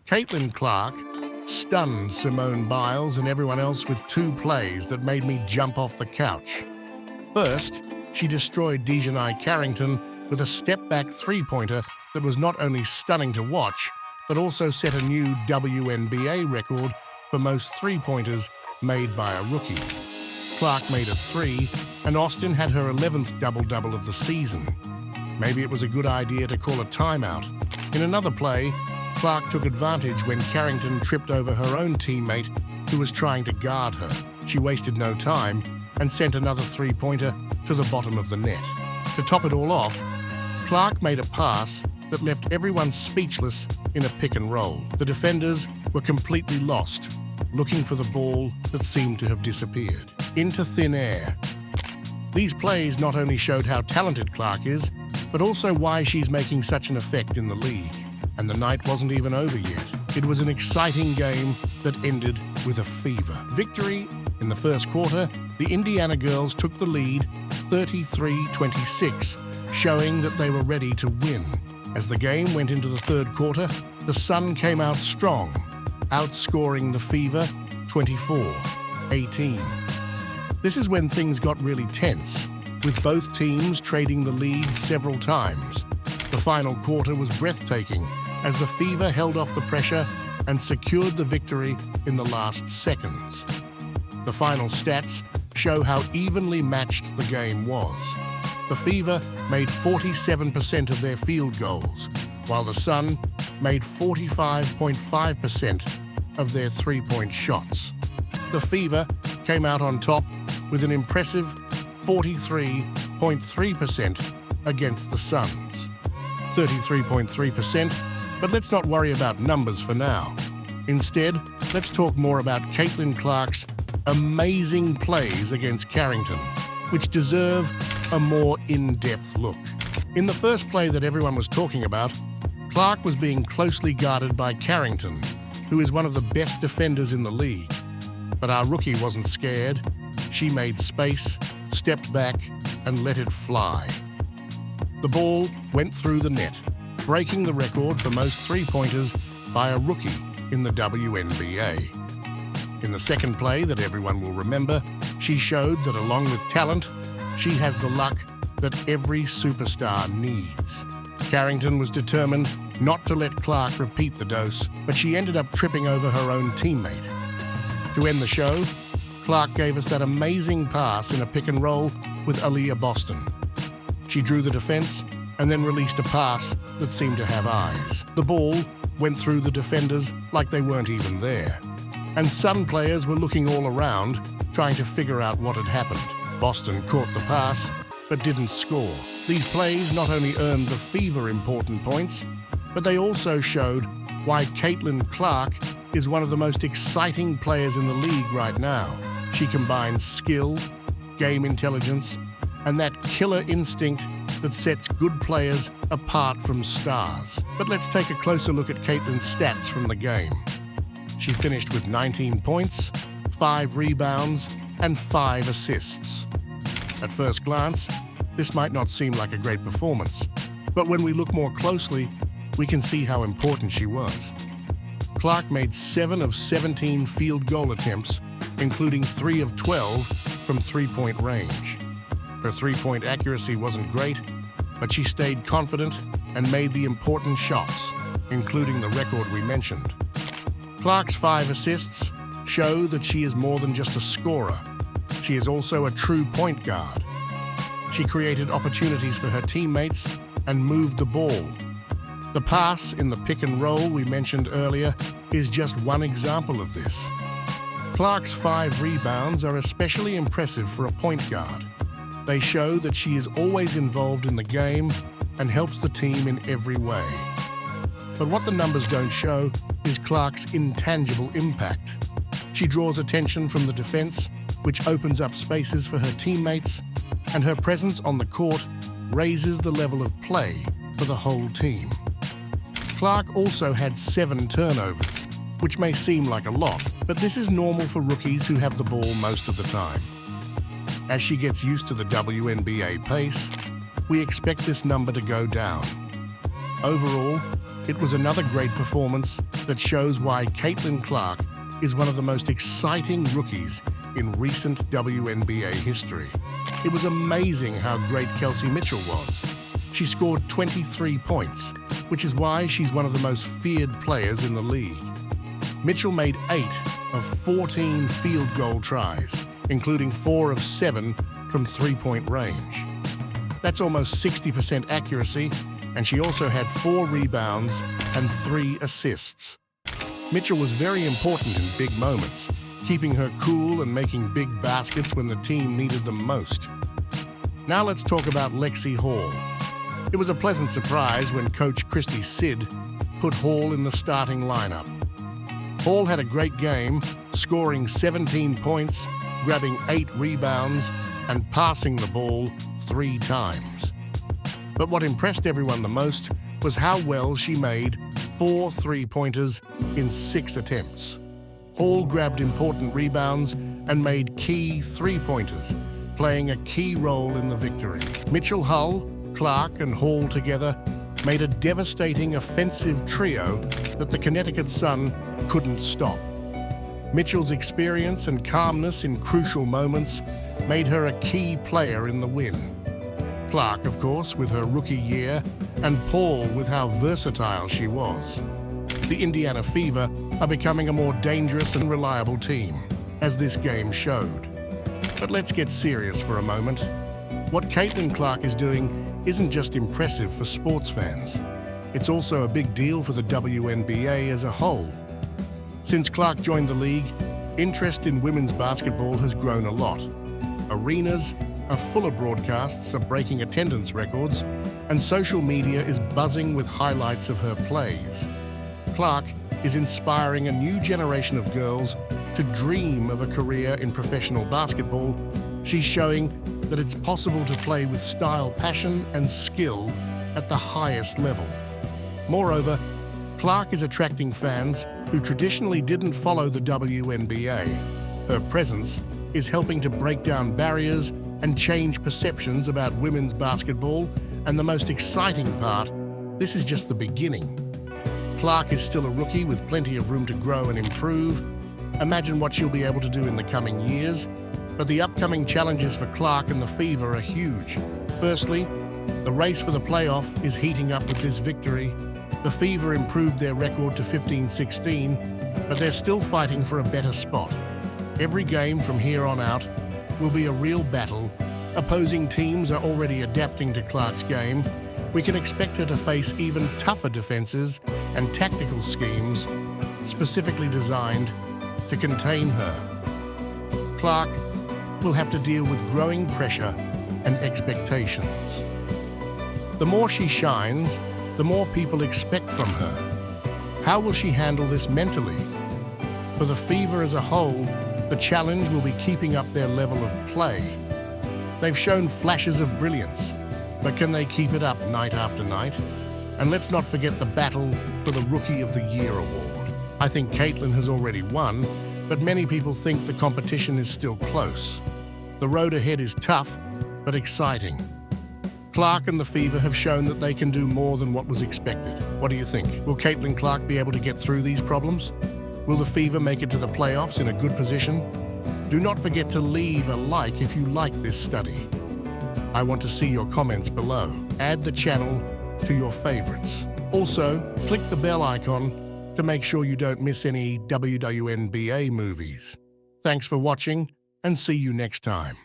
Caitlin Clark stunned Simone Biles and everyone else with two plays that made me jump off the couch. First, she destroyed Carrington with a step-back three-pointer that was not only stunning to watch, but also set a new WNBA record for most three-pointers made by a rookie. Clark made a three, and Austin had her 11th double-double of the season. Maybe it was a good idea to call a timeout. In another play, Clark took advantage when Carrington tripped over her own teammate who was trying to guard her. She wasted no time and sent another three-pointer to the bottom of the net. To top it all off, Clark made a pass that left everyone speechless in a pick and roll. The defenders were completely lost, looking for the ball that seemed to have disappeared into thin air. These plays not only showed how talented Clark is, but also why she's making such an effect in the league. And the night wasn't even over yet. It was an exciting game that ended with a fever. Victory in the first quarter, the Indiana girls took the lead 33-26, showing that they were ready to win. As the game went into the third quarter, the Sun came out strong, outscoring the Fever 24-18. This is when things got really tense, with both teams trading the lead several times. The final quarter was breathtaking as the Fever held off the pressure and secured the victory in the last seconds. The final stats show how evenly matched the game was. The Fever made 47% of their field goals, while the Sun made 45.5% of their three-point shots. The Fever came out on top with an impressive 43.3% against the Suns. 33.3%, but let's not worry about numbers for now. Instead, let's talk more about Caitlin Clark's amazing plays against Carrington, which deserve a more in-depth look. In the first play that everyone was talking about, Clark was being closely guarded by Carrington, who is one of the best defenders in the league. But our rookie wasn't scared. She made space, stepped back, and let it fly. The ball went through the net, breaking the record for most three-pointers by a rookie in the WNBA. In the second play that everyone will remember, she showed that along with talent, she has the luck that every superstar needs. Carrington was determined not to let Clark repeat the dose, but she ended up tripping over her own teammate. To end the show, Clark gave us that amazing pass in a pick and roll with Aaliyah Boston. She drew the defense and then released a pass that seemed to have eyes. The ball went through the defenders like they weren't even there. And Sun players were looking all around, trying to figure out what had happened. Boston caught the pass, but didn't score. These plays not only earned the Fever important points, but they also showed why Caitlin Clark is one of the most exciting players in the league right now. She combines skill, game intelligence, and that killer instinct that sets good players apart from stars. But let's take a closer look at Caitlin's stats from the game. She finished with 19 points, 5 rebounds, and 5 assists. At first glance, this might not seem like a great performance, but when we look more closely, we can see how important she was. Clark made 7 of 17 field goal attempts, including 3 of 12 from three-point range. Her three-point accuracy wasn't great, but she stayed confident and made the important shots, including the record we mentioned. Clark's 5 assists show that she is more than just a scorer. She is also a true point guard. She created opportunities for her teammates and moved the ball. The pass in the pick and roll we mentioned earlier is just one example of this. Clark's 5 rebounds are especially impressive for a point guard. They show that she is always involved in the game and helps the team in every way. But what the numbers don't show is Clark's intangible impact. She draws attention from the defense, which opens up spaces for her teammates, and her presence on the court raises the level of play for the whole team. Clark also had 7 turnovers, which may seem like a lot, but this is normal for rookies who have the ball most of the time. As she gets used to the WNBA pace, we expect this number to go down. Overall, It was another great performance that shows why Caitlin Clark is one of the most exciting rookies in recent WNBA history. It was amazing how great Kelsey Mitchell was. She scored 23 points, which is why she's one of the most feared players in the league. Mitchell made 8 of 14 field goal tries, including 4 of 7 from three-point range. That's almost 60% accuracy, and she also had 4 rebounds and 3 assists. Mitchell was very important in big moments, keeping her cool and making big baskets when the team needed them most. Now let's talk about Lexi Hall. It was a pleasant surprise when coach Christy Sid put Hall in the starting lineup. Hall had a great game, scoring 17 points, grabbing 8 rebounds, and passing the ball 3 times. But what impressed everyone the most was how well she made 4 three-pointers in 6 attempts. Hall grabbed important rebounds and made key three-pointers, playing a key role in the victory. Mitchell, Hull, Clark, and Hall together made a devastating offensive trio that the Connecticut Sun couldn't stop. Mitchell's experience and calmness in crucial moments made her a key player in the win. Clark, of course, with her rookie year, and Paul with how versatile she was. The Indiana Fever are becoming a more dangerous and reliable team, as this game showed. But let's get serious for a moment. What Caitlin Clark is doing isn't just impressive for sports fans. It's also a big deal for the WNBA as a whole. Since Clark joined the league, interest in women's basketball has grown a lot. Arenas are full of broadcasts are breaking attendance records, and social media is buzzing with highlights of her plays. Clark is inspiring a new generation of girls to dream of a career in professional basketball. She's showing that it's possible to play with style, passion, and skill at the highest level. Moreover, Clark is attracting fans who traditionally didn't follow the WNBA. Her presence is helping to break down barriers and change perceptions about women's basketball, and the most exciting part, this is just the beginning. Clark is still a rookie with plenty of room to grow and improve. Imagine what she'll be able to do in the coming years. But the upcoming challenges for Clark and the Fever are huge. Firstly, the race for the playoff is heating up with this victory. The Fever improved their record to 15-16, but they're still fighting for a better spot. Every game from here on out will be a real battle. Opposing teams are already adapting to Clark's game. We can expect her to face even tougher defenses and tactical schemes specifically designed to contain her. Clark will have to deal with growing pressure and expectations. The more she shines, the more people expect from her. How will she handle this mentally? For the Fever as a whole, the challenge will be keeping up their level of play. They've shown flashes of brilliance, but can they keep it up night after night? And let's not forget the battle for the Rookie of the Year award. I think Caitlin has already won, but many people think the competition is still close. The road ahead is tough, but exciting. Clark and the Fever have shown that they can do more than what was expected. What do you think? Will Caitlin Clark be able to get through these problems? Will the Fever make it to the playoffs in a good position? Do not forget to leave a like if you like this study. I want to see your comments below. Add the channel to your favorites. Also, click the bell icon to make sure you don't miss any WNBA movies. Thanks for watching, and see you next time.